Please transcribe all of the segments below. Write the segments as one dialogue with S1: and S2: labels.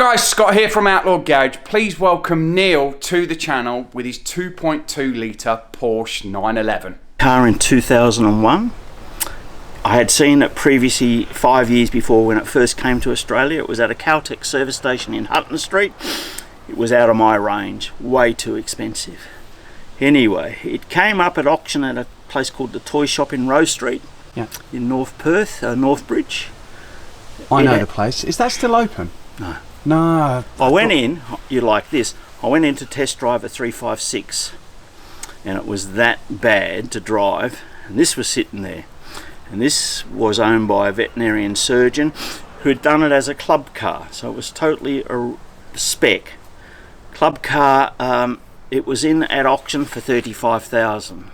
S1: guys, Scott here from Outlaw Garage. Please welcome Neil to the channel with his 2.2 litre Porsche 911.
S2: Car in 2001. I had seen it previously 5 years before when it first came to Australia. It was at a Caltex service station in Hutton Street. It was out of my range, way too expensive. Anyway, it came up at auction at a place called the Toy Shop in Rowe Street, in North Perth, Northbridge.
S1: I know the place. Is that still open?
S2: No.
S1: No.
S2: I went in, you like this, I went in to test drive a 356 and it was that bad to drive, and this was sitting there. And this was owned by a veterinarian surgeon who had done it as a club car, so it was totally a spec. Club car, it was in at auction for $35,000.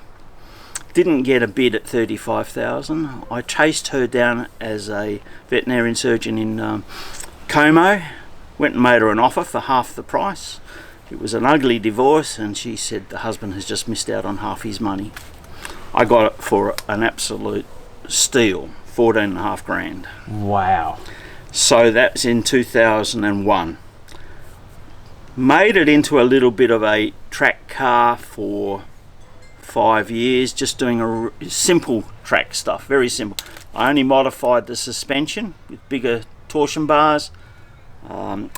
S2: Didn't get a bid at $35,000. I chased her down as a veterinarian surgeon in Como, went and made her an offer for half the price. It was an ugly divorce and she said the husband has just missed out on half his money. I got it for an absolute steal, 14.5 grand.
S1: Wow.
S2: So that's in 2001. Made it into a little bit of a track car for 5 years, just doing a simple track stuff, very simple. I only modified the suspension with bigger torsion bars,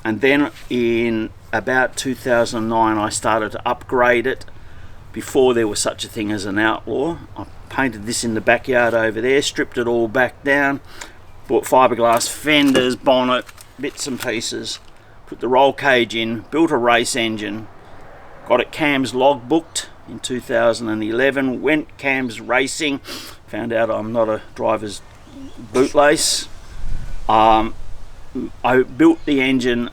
S2: and then in about 2009 I started to upgrade it. Before there was such a thing as an Outlaw, I painted this in the backyard over there, stripped it all back down, bought fiberglass fenders, bonnet, bits and pieces, put the roll cage in, built a race engine, got it cams log booked in 2011, went cams racing, found out I'm not a driver's bootlace. I built the engine,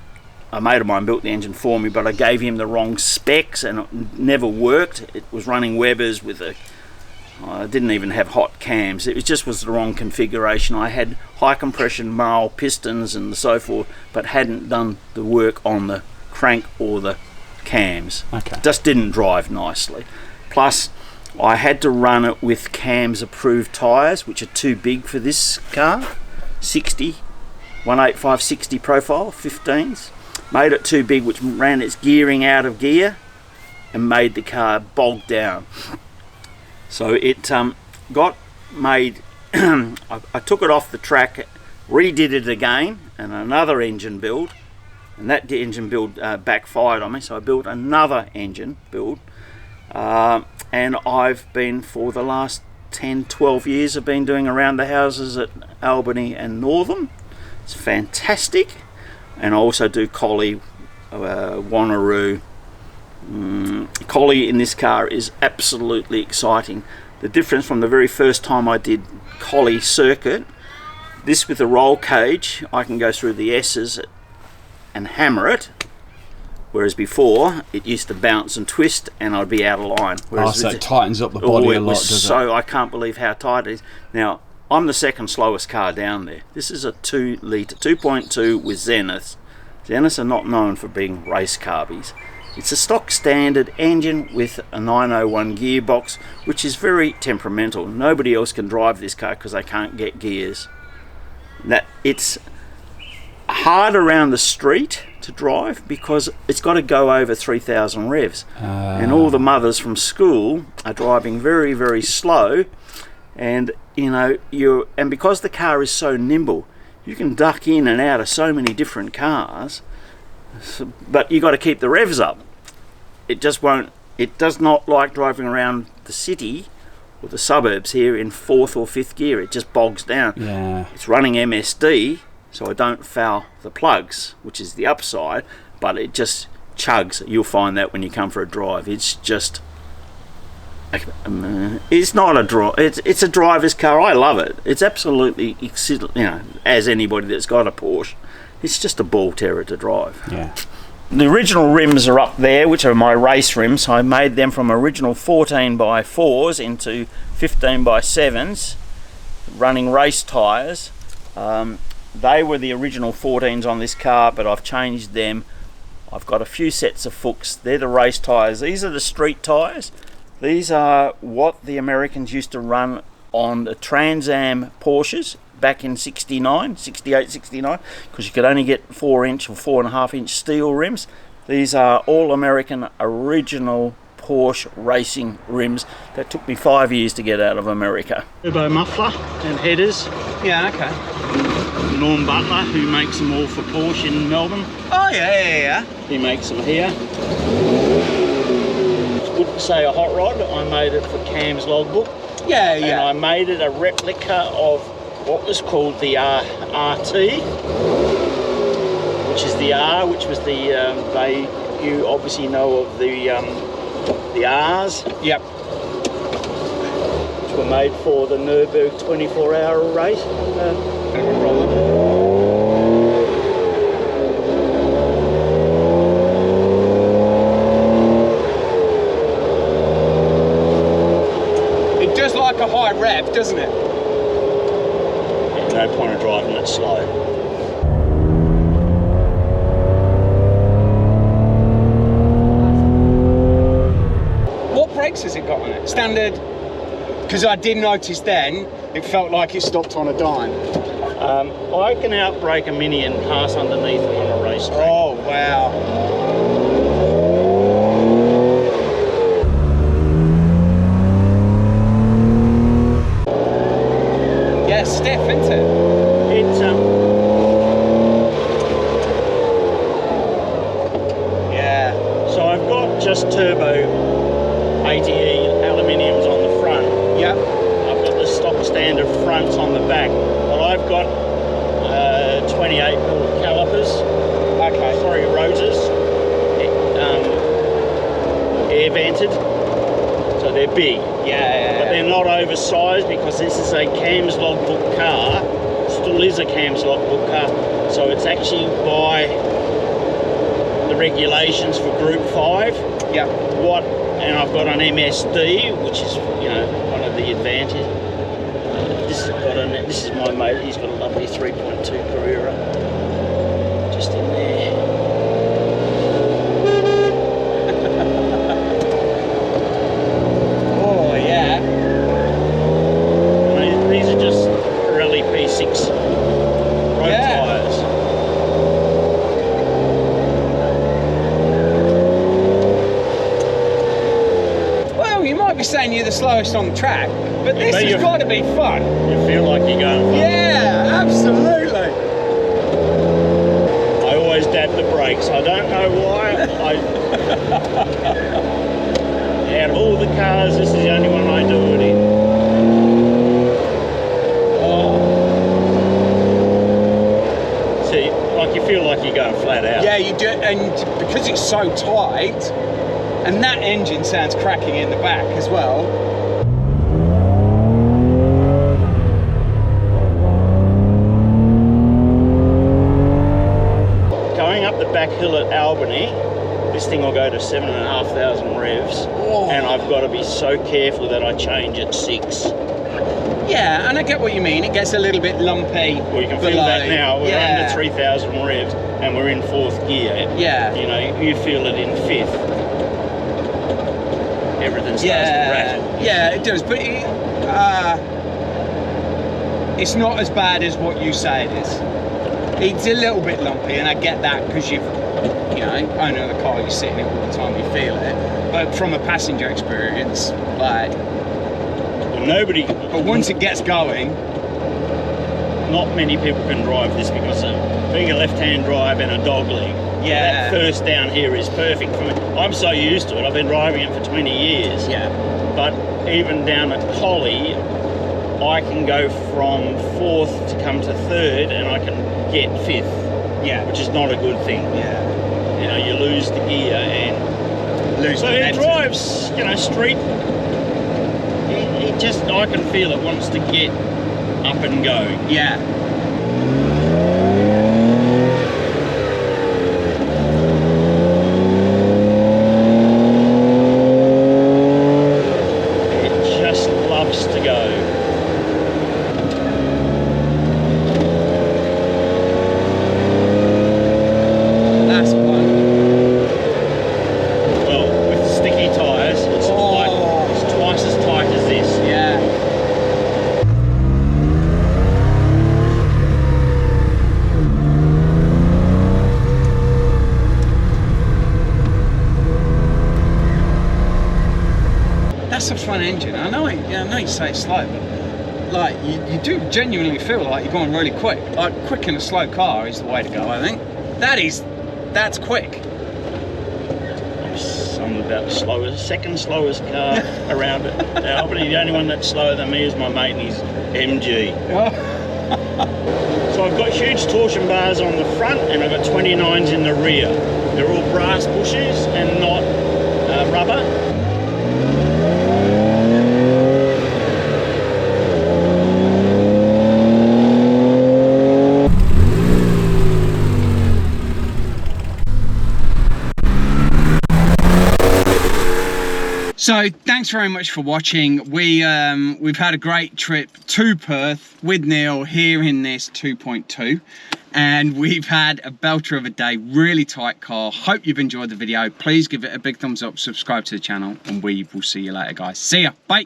S2: a mate of mine built the engine for me, but I gave him the wrong specs and it never worked. It was running Webers with I didn't even have hot cams. It just was the wrong configuration. I had high compression marl pistons and so forth, but hadn't done the work on the crank or the cams.
S1: Okay.
S2: Just didn't drive nicely. Plus, I had to run it with cams approved tyres, which are too big for this car. 185/60 profile, 15s. Made it too big, which ran its gearing out of gear and made the car bog down. So it got made, I took it off the track, redid it again, and another engine build, and that engine build backfired on me, so I built another engine build, and I've been, for the last 10-12 years, I've been doing around the houses at Albany and Northam. It's fantastic. And I also do collie, Wanneroo. Collie in this car is absolutely exciting. The difference from the very first time I did collie circuit, this with a roll cage, I can go through the S's and hammer it, whereas before it used to bounce and twist and I'd be out of line. Whereas
S1: so it tightens up the body a lot, does it?
S2: I can't believe how tight it is. Now, I'm the second slowest car down there. This is a 2 litre, 2.2 with Zeniths. Zeniths are not known for being race carbies. It's a stock standard engine with a 901 gearbox, which is very temperamental. Nobody else can drive this car because they can't get gears. It's hard around the street to drive because it's got to go over 3,000 revs. And all the mothers from school are driving very, very slow. And and because the car is so nimble, you can duck in and out of so many different cars, but you got to keep the revs up. It does not like driving around the city or the suburbs here in 4th or 5th gear. It just bogs down.
S1: Yeah.
S2: It's running MSD, so I don't foul the plugs, which is the upside, but it just chugs. You'll find that when you come for a drive. It's just, it's not a drive. It's a driver's car. I love it. It's absolutely, as anybody that's got a Porsche, it's just a ball terror to drive.
S1: Yeah.
S2: The original rims are up there, which are my race rims. I made them from original 14x4s into 15x7s, running race tyres. They were the original 14s on this car, but I've changed them. I've got a few sets of Fuchs. They're the race tyres. These are the street tyres. These are what the Americans used to run on the Trans Am Porsches back in 69, 68, 69, because you could only get 4-inch or 4.5-inch steel rims. These are all American original Porsche racing rims that took me 5 years to get out of America. Turbo muffler and headers.
S3: Yeah, okay.
S2: Norm Butler, who makes them all for Porsche in Melbourne.
S3: Oh, yeah.
S2: He makes them here. Wouldn't say a hot rod, I made it for Cam's logbook.
S3: Yeah.
S2: And I made it a replica of what was called the RT, which is the R, which was the, you obviously know of the R's.
S3: Yep.
S2: Which were made for the Nürburgring 24-hour race. No problem.
S3: It does like a high rev, doesn't it?
S2: Yeah, no point of driving it slow.
S3: What brakes has it got on it? Standard? Because I did notice then, it felt like it stopped on a dime.
S2: I can outbrake a Mini and pass underneath it on a racetrack.
S3: Oh, wow. Yeah, stiff, isn't it?
S2: It's
S3: Yeah.
S2: so I've got just turbo ATE aluminiums on the front.
S3: Yep.
S2: I've got the stock standard fronts on the back, but I've got 28mm calipers,
S3: Okay.
S2: 3 rotors, air vented, so they're big.
S3: Yeah.
S2: But they're not oversized because this is a Cam's logbook car, still is a Cam's logbook car, so it's actually by the regulations for Group 5.
S3: Yep.
S2: And I've got an MSD, which is, you know, one of the advantages. This is my mate, he's got a lovely 3.2 Carrera just in there.
S3: Oh, yeah.
S2: I mean, these are just Pirelli P6 road
S3: Yeah.
S2: tyres.
S3: Well, you might be saying you're the slowest on the track, but this
S2: but
S3: has
S2: you're-
S3: got to be fun.
S2: You feel like you're going fast.
S3: Yeah, absolutely.
S2: I always dab the brakes. I don't know why. Out of all the cars, this is the only one I do it in. See, like you feel like you're going flat out.
S3: Yeah, you do, and because it's so tight, and that engine sounds cracking in the back as well.
S2: Going up the back hill at Albany, this thing will go to 7,500 revs,
S3: Oh.
S2: and I've got to be so careful that I change at 6.
S3: Yeah, and I get what you mean. It gets a little bit lumpy.
S2: Well, you can feel
S3: below.
S2: that now. We're
S3: Yeah.
S2: under 3,000 revs, and we're in 4th gear.
S3: Yeah.
S2: You know, you feel it in 5th. Everything starts to rattle.
S3: Yeah, it does. But it's not as bad as what you say it is. It's a little bit lumpy, and I get that because you know, own another car, you're sitting in it all the time, you feel it. But from a passenger experience, like,
S2: Well, nobody.
S3: but once it gets going,
S2: Not many people can drive this because of being a left-hand drive and a dog leg.
S3: Yeah.
S2: That first down here is perfect for me. I'm so used to it. I've been driving it for 20 years.
S3: yeah,
S2: But even down at Collie, I can go from 4th to come to 3rd, and I can get 5th,
S3: yeah,
S2: which is not a good thing.
S3: yeah.
S2: You know, you lose the gear, and
S3: Lose
S2: so it
S3: momentum.
S2: drives. You know, street. It just, I can feel it wants to get up and going.
S3: Yeah.
S2: It just loves to go.
S3: That's fun.
S2: Well, with sticky tyres, it's like
S3: Oh.
S2: it's twice as tight as this.
S3: Yeah. know you say it's slow, but like you do genuinely feel like you're going really quick. Like quick in a slow car is the way to go, I think. That's quick.
S2: I'm about the slowest, second slowest car around it. Albany, the only one that's slower than me is my mate, and he's MG. So I've got huge torsion bars on the front, and I've got 29s in the rear. They're all brass bushings and not rubber.
S3: So thanks very much for watching. We've had a great trip to Perth with Neil here in this 2.2, and we've had a belter of a day. Really tight car. Hope you've enjoyed the video. Please give it a big thumbs up, subscribe to the channel, and we will see you later, guys. See ya. Bye.